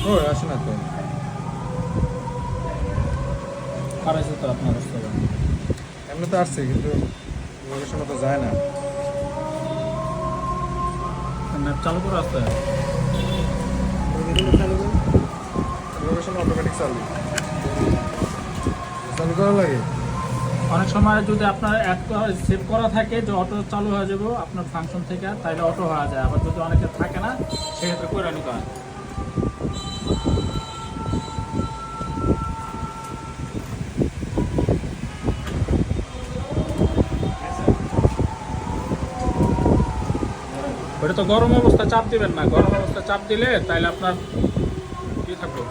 ও আসে না তো। পারাইছে তো আপনার রাস্তা। এমনি তো আসছে কিন্তু লোকেশন তো যায় না। ম্যাপ চালু করে আসতে হয়। লোকেশন অটোমেটিক চালু চালু করা লাগে। অনেক সময় যদি আপনার অ্যাড সেভ করা থাকে যে অটো চালু হয়ে যাবে আপনার ফাংশন থেকে, তাইলে অটো হয়ে যায়। আবার যদি অনেকে থাকে না, সেক্ষেত্রে করে নিতে হয়। ওটা তো গরম অবস্থা চাপ দিবেন না, গরম অবস্থা চাপ দিলে তাইলে আপনার কি থাকবে।